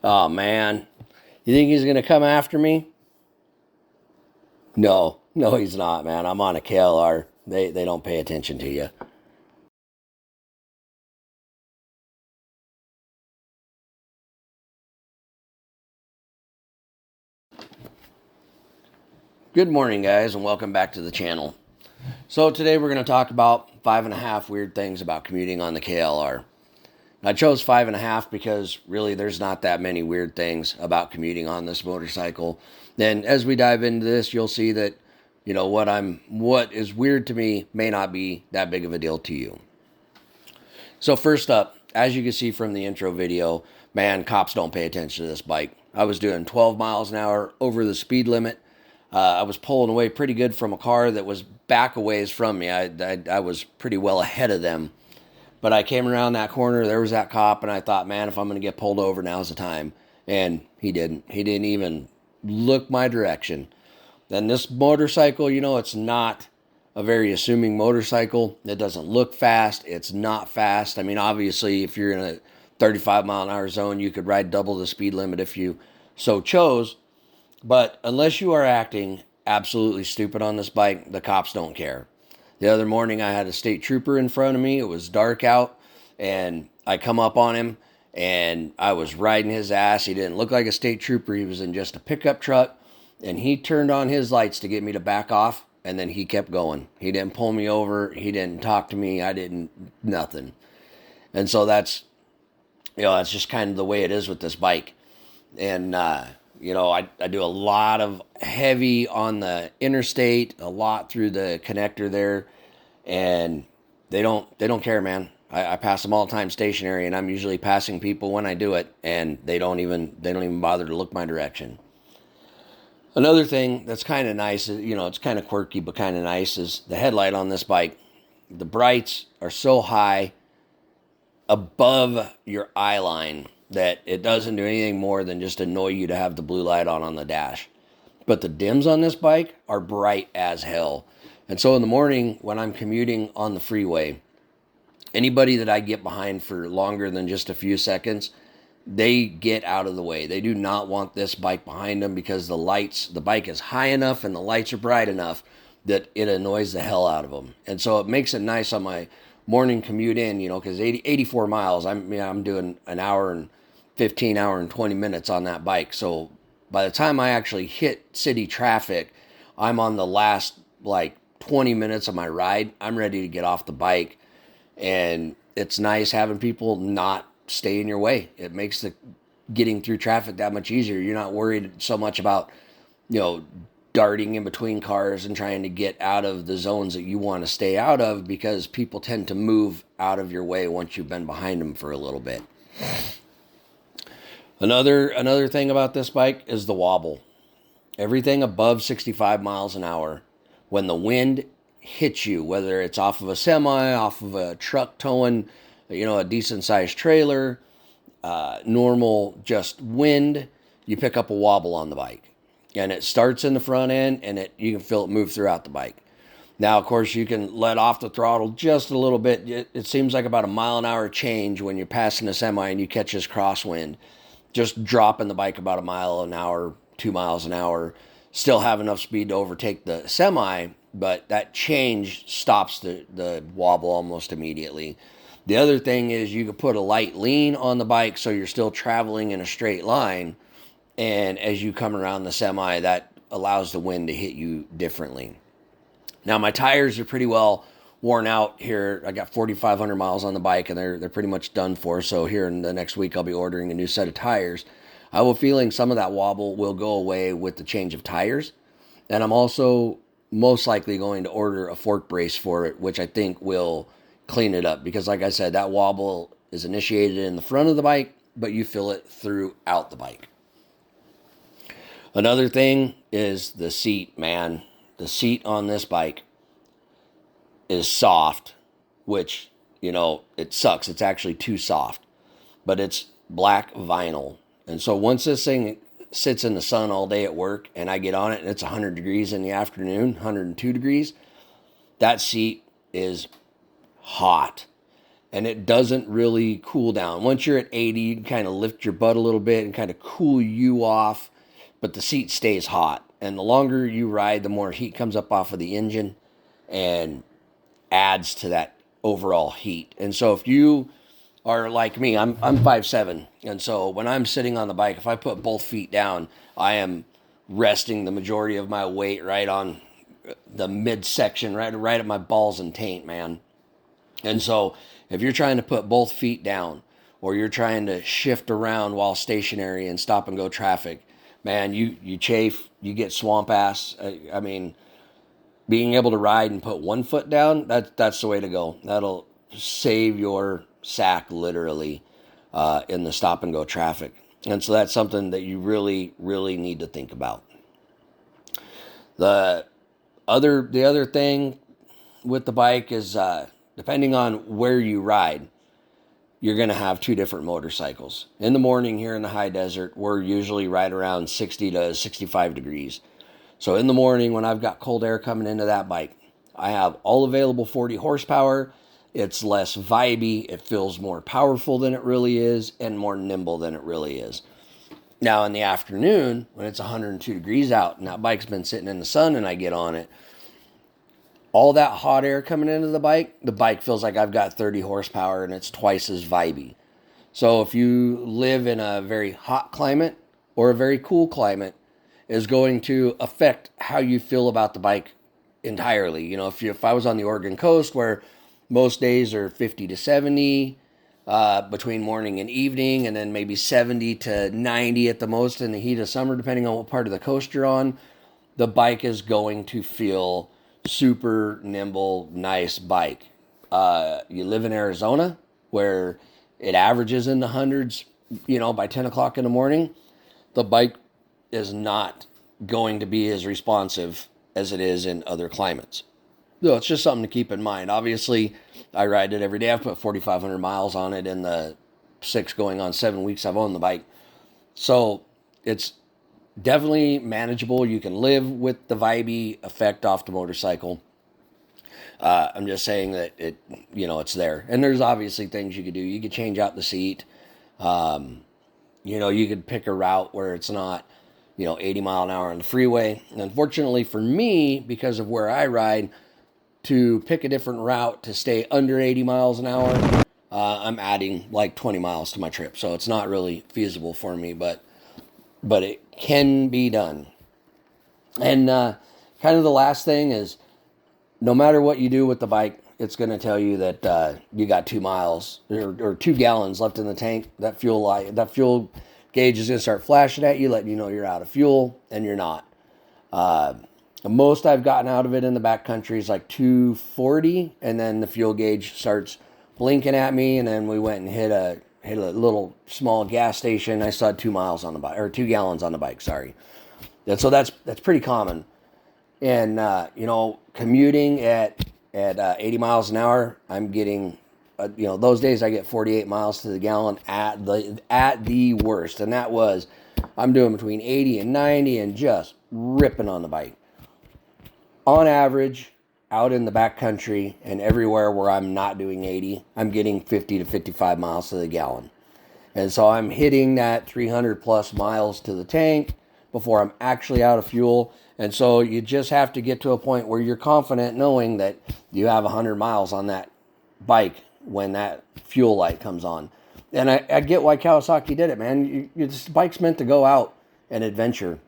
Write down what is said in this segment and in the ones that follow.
Oh, man. You think he's going to come after me? No. No, he's not, man. I'm on a KLR. They don't pay attention to you. Good morning, guys, and welcome back to the channel. So today we're going to talk about 5.5 weird things about commuting on the KLR. I chose 5.5 because really there's not that many weird things about commuting on this motorcycle. Then as we dive into this, you'll see that what is weird to me may not be that big of a deal to you. So first up, as you can see from the intro video, man, cops don't pay attention to this bike. I was doing 12 miles an hour over the speed limit. I was pulling away pretty good from a car that was back a ways from me. I was pretty well ahead of them. But I came around that corner, there was that cop, and I thought, man, if I'm going to get pulled over, now's the time. And he didn't. He didn't even look my direction. Then this motorcycle, it's not a very assuming motorcycle. It doesn't look fast. It's not fast. I mean, obviously, if you're in a 35 mile an hour zone, you could ride double the speed limit if you so chose. But unless you are acting absolutely stupid on this bike, the cops don't care. The other morning, I had a state trooper in front of me. It was dark out, and I come up on him, and I was riding his ass. He didn't look like a state trooper. He was in just a pickup truck, and he turned on his lights to get me to back off, and then he kept going. He didn't pull me over. He didn't talk to me. I didn't, nothing. And so that's just kind of the way it is with this bike. And, I do a lot of heavy on the interstate, a lot through the connector there, and they don't care, man. I pass them all the time stationary, and I'm usually passing people when I do it, and they don't even bother to look my direction. Another thing that's kind of nice, it's kind of quirky but kind of nice, is the headlight on this bike. The brights are so high above your eye line that it doesn't do anything more than just annoy you to have the blue light on the dash. But the dims on this bike are bright as hell. And so in the morning when I'm commuting on the freeway, anybody that I get behind for longer than just a few seconds, they get out of the way. They do not want this bike behind them because the bike is high enough and the lights are bright enough that it annoys the hell out of them. And so it makes it nice on my morning commute in, because 84 miles, I'm doing an hour and 15 hour and 20 minutes on that bike. So by the time I actually hit city traffic, I'm on the last 20 minutes of my ride. I'm ready to get off the bike. And it's nice having people not stay in your way. It makes the getting through traffic that much easier. You're not worried so much about, darting in between cars and trying to get out of the zones that you want to stay out of, because people tend to move out of your way once you've been behind them for a little bit. Another thing about this bike is the wobble. Everything above 65 miles an hour, when the wind hits you, whether it's off of a semi, off of a truck towing, a decent sized trailer, normal just wind, you pick up a wobble on the bike. And it starts in the front end, and you can feel it move throughout the bike. Now, of course, you can let off the throttle just a little bit. It seems like about a mile an hour change when you're passing a semi and you catch this crosswind. Just dropping the bike about a mile an hour, 2 miles an hour. Still have enough speed to overtake the semi, but that change stops the wobble almost immediately. The other thing is you can put a light lean on the bike so you're still traveling in a straight line. And as you come around the semi, that allows the wind to hit you differently. Now, my tires are pretty well worn out here. I got 4,500 miles on the bike, and they're pretty much done for. So here in the next week, I'll be ordering a new set of tires. I have a feeling some of that wobble will go away with the change of tires. And I'm also most likely going to order a fork brace for it, which I think will clean it up. Because like I said, that wobble is initiated in the front of the bike, but you feel it throughout the bike. Another thing is the seat, man. The seat on this bike is soft, which, it sucks. It's actually too soft, but it's black vinyl. And so once this thing sits in the sun all day at work and I get on it and it's 100 degrees in the afternoon, 102 degrees, that seat is hot. and it doesn't really cool down. Once you're at 80, you can kind of lift your butt a little bit and kind of cool you off, but the seat stays hot. And the longer you ride, the more heat comes up off of the engine and adds to that overall heat. And so if you are like me, I'm 5'7", and so when I'm sitting on the bike, if I put both feet down, I am resting the majority of my weight right on the midsection, right at my balls and taint, man. And so if you're trying to put both feet down, or you're trying to shift around while stationary in stop and go traffic, man, you chafe, you get swamp ass. I mean, being able to ride and put one foot down, that's the way to go. That'll save your sack literally in the stop and go traffic. And so that's something that you really, really need to think about. The other thing with the bike is depending on where you ride, you're going to have two different motorcycles. In the morning here in the high desert, we're usually right around 60 to 65 degrees. So in the morning when I've got cold air coming into that bike, I have all available 40 horsepower. It's less vibey. It feels more powerful than it really is and more nimble than it really is. Now in the afternoon, when it's 102 degrees out and that bike's been sitting in the sun and I get on it, all that hot air coming into the bike feels like I've got 30 horsepower and it's twice as vibey. So if you live in a very hot climate or a very cool climate, is going to affect how you feel about the bike entirely. You know, if I was on the Oregon coast where most days are 50 to 70 between morning and evening, and then maybe 70 to 90 at the most in the heat of summer, depending on what part of the coast you're on, the bike is going to feel super nimble, nice bike. You live in Arizona where it averages in the hundreds, you know, by 10 o'clock in the morning, the bike is not going to be as responsive as it is in other climates. So it's just something to keep in mind. Obviously, I ride it every day. I've put 4,500 miles on it in the 6 going on 7 weeks I've owned the bike. So it's definitely manageable. You can live with the vibey effect off the motorcycle. I'm just saying that it's there. And there's obviously things you could do. You could change out the seat. You could pick a route where it's not 80 mile an hour on the freeway. And unfortunately for me, because of where I ride, to pick a different route to stay under 80 miles an hour, I'm adding like 20 miles to my trip. So it's not really feasible for me, but it can be done. And kind of the last thing is, no matter what you do with the bike, it's going to tell you that you got 2 miles or 2 gallons left in the tank. That fuel gauge is going to start flashing at you, letting you know you're out of fuel, and you're not. The most I've gotten out of it in the backcountry is like 240, and then the fuel gauge starts blinking at me, and then we went and hit a little small gas station. I still had 2 miles on the bike, or 2 gallons on the bike, sorry. And so that's pretty common. And, commuting at 80 miles an hour, I'm getting, those days I get 48 miles to the gallon at the worst. And that was, I'm doing between 80 and 90 and just ripping on the bike. On average, out in the backcountry and everywhere where I'm not doing 80, I'm getting 50 to 55 miles to the gallon. And so I'm hitting that 300 plus miles to the tank before I'm actually out of fuel. And so you just have to get to a point where you're confident knowing that you have 100 miles on that bike when that fuel light comes on. And I get why Kawasaki did it, man. This bike's meant to go out and adventure.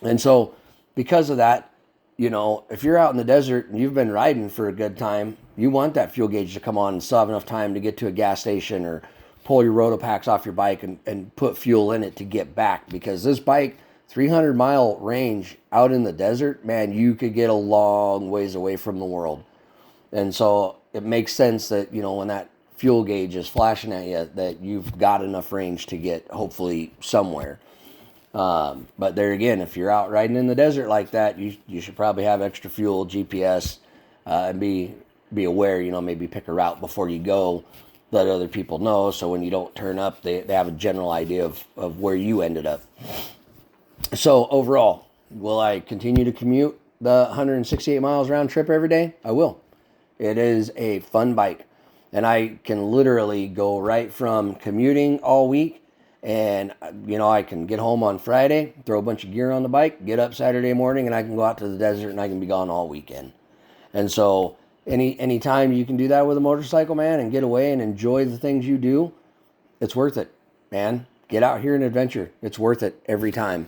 And so because of that, if you're out in the desert and you've been riding for a good time, you want that fuel gauge to come on and still have enough time to get to a gas station or pull your Rotopacks off your bike and put fuel in it to get back. Because this bike, 300 mile range out in the desert, man, you could get a long ways away from the world. And so it makes sense that, when that fuel gauge is flashing at you, that you've got enough range to get hopefully somewhere. But there again, if you're out riding in the desert like that, you should probably have extra fuel, GPS, and be aware, maybe pick a route before you go, let other people know. So when you don't turn up, they have a general idea of where you ended up. So overall, will I continue to commute the 168 miles round trip every day? I will. It is a fun bike. And I can literally go right from commuting all week, and I can get home on Friday, throw a bunch of gear on the bike, get up Saturday morning, and I can go out to the desert and I can be gone all weekend. And so any time you can do that with a motorcycle, man, and get away and enjoy the things you do, it's worth it, man. Get out here and adventure. It's worth it every time.